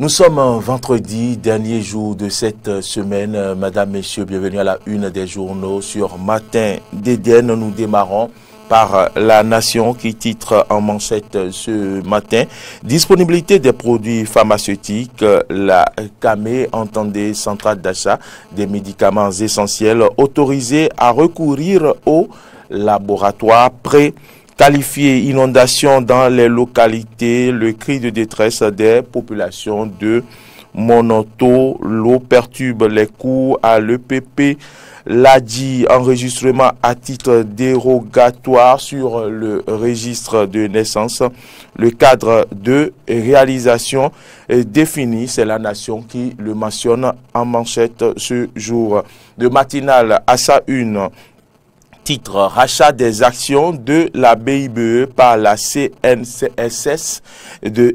Nous sommes vendredi, dernier jour de cette semaine. Madame, Messieurs, bienvenue à la une des journaux sur Matin d'Éden. Nous démarrons par La Nation qui titre en manchette ce matin: disponibilité des produits pharmaceutiques. La CAME, entendez, centrale d'achat des médicaments essentiels, autorisée à recourir au laboratoire pré qualifié. Inondation dans les localités, le cri de détresse des populations de Monoto. L'eau perturbe les cours à l'EPP. L'ADI, enregistrement à titre dérogatoire sur le registre de naissance. Le cadre de réalisation est défini. C'est La Nation qui le mentionne en manchette ce jour. De matinale à sa une. Titre: rachat des actions de la BIBE par la CNSS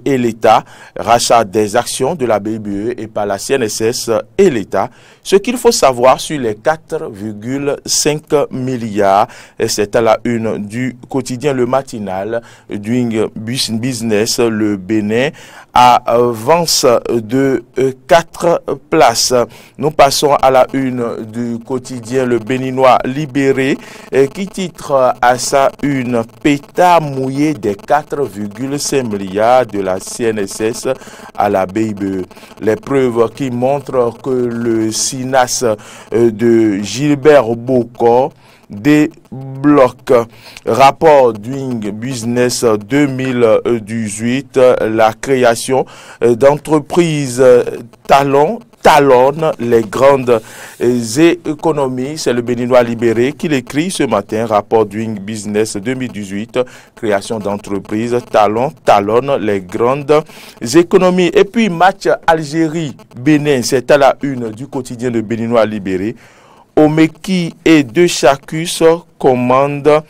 et l'État. Rachat des actions de la BIBE et par la CNSS et l'État. Ce qu'il faut savoir sur les 4,5 milliards, c'est à la une du quotidien Le Matinal. Doing Business, le Bénin avance de 4 places. Nous passons à la une du quotidien Le Béninois Libéré, qui titre à sa une: pétard mouillé des 4,5 milliards de la CNSS à la BIBE. Les preuves qui montrent que le SINAS de Gilbert Bocor débloque. Rapport Doing Business 2018, la création d'entreprises talonne les grandes économies. C'est le Béninois Libéré qui l'écrit ce matin. Rapport Doing Business 2018, création d'entreprises talonne les grandes économies. Et puis match Algérie-Bénin, c'est à la une du quotidien Le Béninois Libéré. Omeki et De Chacus commandent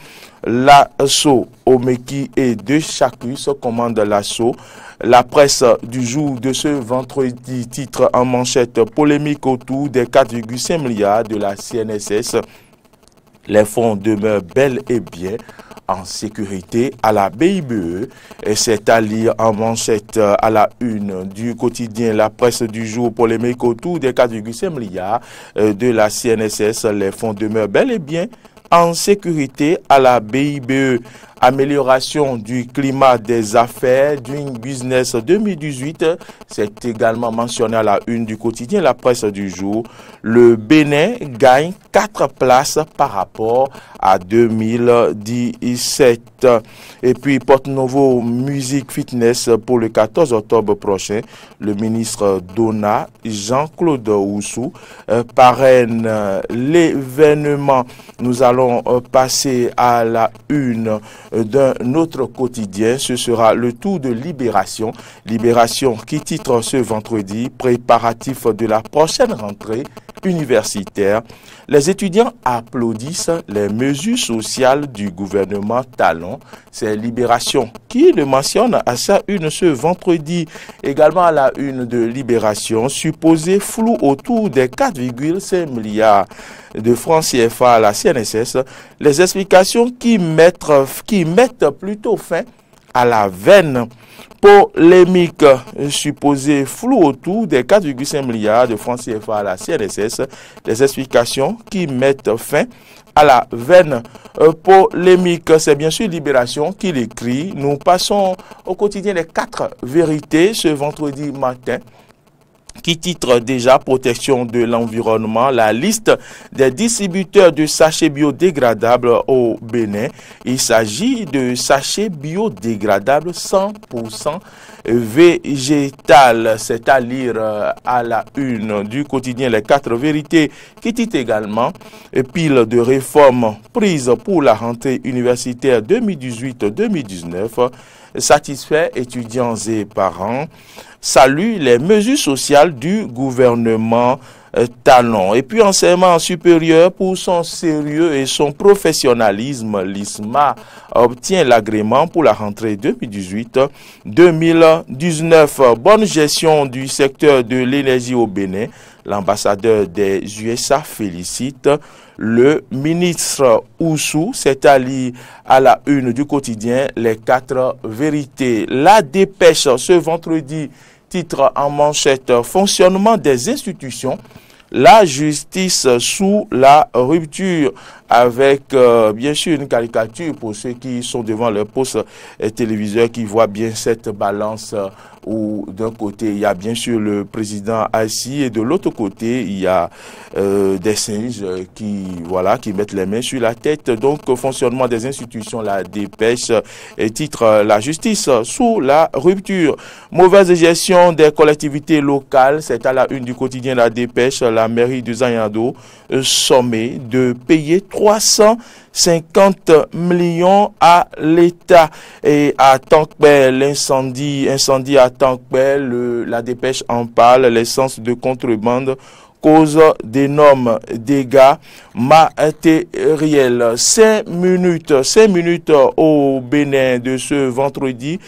l'assaut. Omeki et De Chacus commandent l'assaut. La presse du jour de ce vendredi titre en manchette: polémique autour des 4,5 milliards de la CNSS. Les fonds demeurent bel et bien en sécurité à la BIBE. Et c'est à lire en manchette à la une du quotidien La Presse du jour. Polémique autour des 4,5 milliards de la CNSS. Les fonds demeurent bel et bien en sécurité à la BIBE. Amélioration du climat des affaires, Doing Business 2018, c'est également mentionné à la une du quotidien La Presse du jour. Le Bénin gagne 4 places par rapport à 2017. Et puis Porte Novo Musique Fitness pour le 14 octobre prochain. Le ministre Dona Jean-Claude Oussou parraine l'événement. Nous allons passer à la une d'un autre quotidien. Ce sera le tour de Libération. Libération qui titre ce vendredi: préparatifs de la prochaine rentrée universitaire. Les étudiants applaudissent les mesures sociales du gouvernement Talon. C'est Libération qui le mentionne à sa une ce vendredi. Également à la une de Libération, supposé flou autour des 4,5 milliards de francs CFA à la CNSS. Les explications qui mettent plutôt fin à la veine. Polémique supposée flou autour des 4,5 milliards de francs CFA à la CNSS. Les explications qui mettent fin à la veine. Polémique, c'est bien sûr Libération qui l'écrit. Nous passons au quotidien Les 4 vérités ce vendredi matin, qui titre déjà protection de l'environnement, la liste des distributeurs de sachets biodégradables au Bénin. Il s'agit de sachets biodégradables 100% végétal. C'est à lire à la une du quotidien Les 4 vérités, qui titre également pile de réformes prises pour la rentrée universitaire 2018-2019. Satisfait étudiants et parents. Salue les mesures sociales du gouvernement Talon. Et puis enseignement supérieur, pour son sérieux et son professionnalisme, l'ISMA obtient l'agrément pour la rentrée 2018-2019. Bonne gestion du secteur de l'énergie au Bénin. L'ambassadeur des USA félicite le ministre Oussou. C'est allié à la une du quotidien Les 4 vérités. La Dépêche ce vendredi titre en manchette « Fonctionnement des institutions ». La justice sous la rupture, avec bien sûr une caricature pour ceux qui sont devant leur poste téléviseur, qui voient bien cette balance où d'un côté il y a bien sûr le président assis et de l'autre côté il y a des singes qui mettent les mains sur la tête. Donc fonctionnement des institutions, la dépêche titre la justice sous la rupture. Mauvaise gestion des collectivités locales, c'est à la une du quotidien La Dépêche. La mairie de Zanyando sommée de payer 350 millions à l'État. Et à Tankbel, incendie à Tankbel, La Dépêche en parle, l'essence de contrebande cause d'énormes dégâts matériels. 5 minutes au Bénin de ce vendredi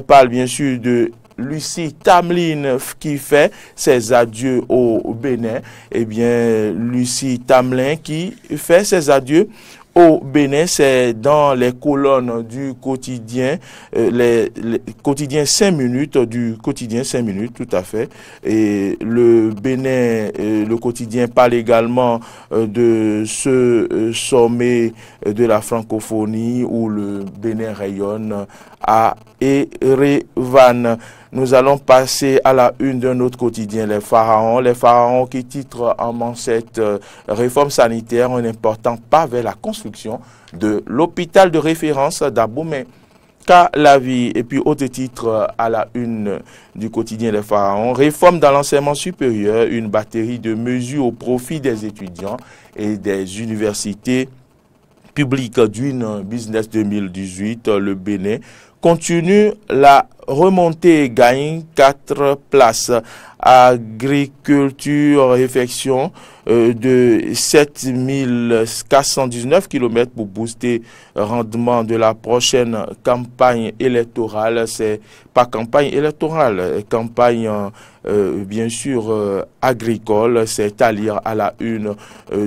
parle bien sûr de Lucie Tamlin qui fait ses adieux au Bénin. Eh bien, Lucie Tamlin qui fait ses adieux au Bénin, c'est dans les colonnes du quotidien, les quotidiens 5 minutes, du quotidien 5 minutes, tout à fait. Et le Bénin, le quotidien parle également de ce sommet de la francophonie où le Bénin rayonne à Erevan. Nous allons passer à la une d'un autre quotidien, les pharaons qui titrent en manchette réforme sanitaire, un important pas vers la construction de l'hôpital de référence d'Abomey. Calavi. Et puis autre titre à la une du quotidien Les Pharaons, réforme dans l'enseignement supérieur, une batterie de mesures au profit des étudiants et des universités publiques d'une business 2018. Le Bénin continue la remontée, gagne 4 places. Agriculture, réflexion de 7419 km pour booster rendement de la prochaine campagne électorale. C'est pas campagne électorale, campagne bien sûr agricole. C'est à lire à la une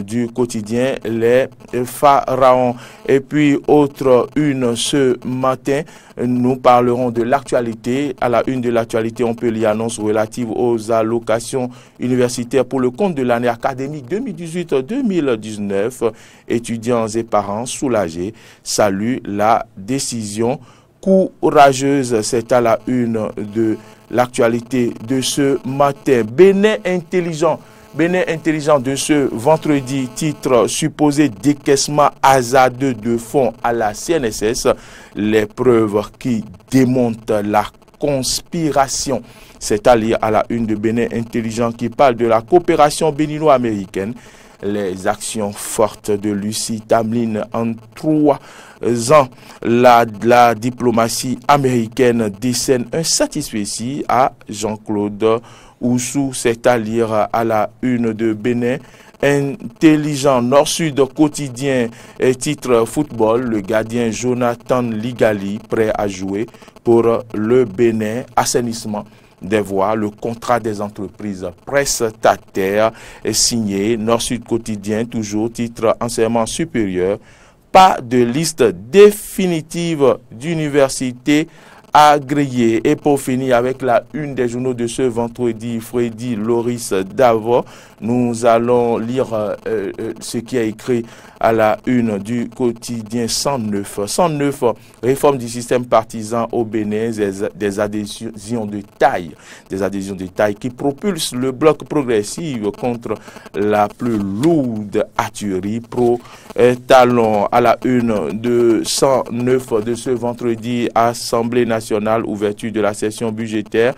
du quotidien Les Pharaons. Et puis autre une ce matin, nous parlerons de l'actualité. À la une de l'actualité, on peut lire annonce relative aux allocations universitaires pour le compte de l'année académique 2018-2019. Étudiants et parents soulagés saluent la décision courageuse. C'est à la une de l'actualité de ce matin. Bénin intelligent de ce vendredi, titre supposé décaissement hasardeux de fonds à la CNSS, les preuves qui démontent la conspiration. C'est à lire à la une de Bénin intelligent qui parle de la coopération bénino-américaine. Les actions fortes de Lucie Tamlin en 3 ans. La diplomatie américaine décerne un satisfecit à Jean-Claude Oussou. C'est à lire à la une de Bénin intelligent. Nord-Sud quotidien, titre football, le gardien Jonathan Ligali prêt à jouer pour le Bénin. Assainissement des voies, le contrat des entreprises prestataires est signé. Nord-Sud quotidien, toujours titre enseignement supérieur. Pas de liste définitive d'université agréée. Et pour finir avec la une des journaux de ce vendredi, Freddy Loris Davo, nous allons lire ce qui est écrit à la une du quotidien 109. 109, réforme du système partisan au Bénin, des adhésions de taille qui propulsent le bloc progressif contre la plus lourde hâturie pro-talon. À la une de 109 de ce vendredi, Assemblée nationale, ouverture de la session budgétaire.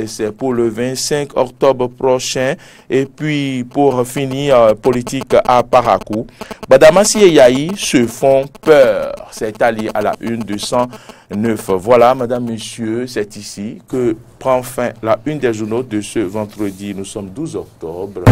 C'est pour le 25 octobre prochain. Et puis, pour finir, politique à Parakou. Badamassi et Yahi se font peur. C'est allié à la une de 109. Voilà, madame, monsieur, c'est ici que prend fin la une des journaux de ce vendredi. Nous sommes 12 octobre.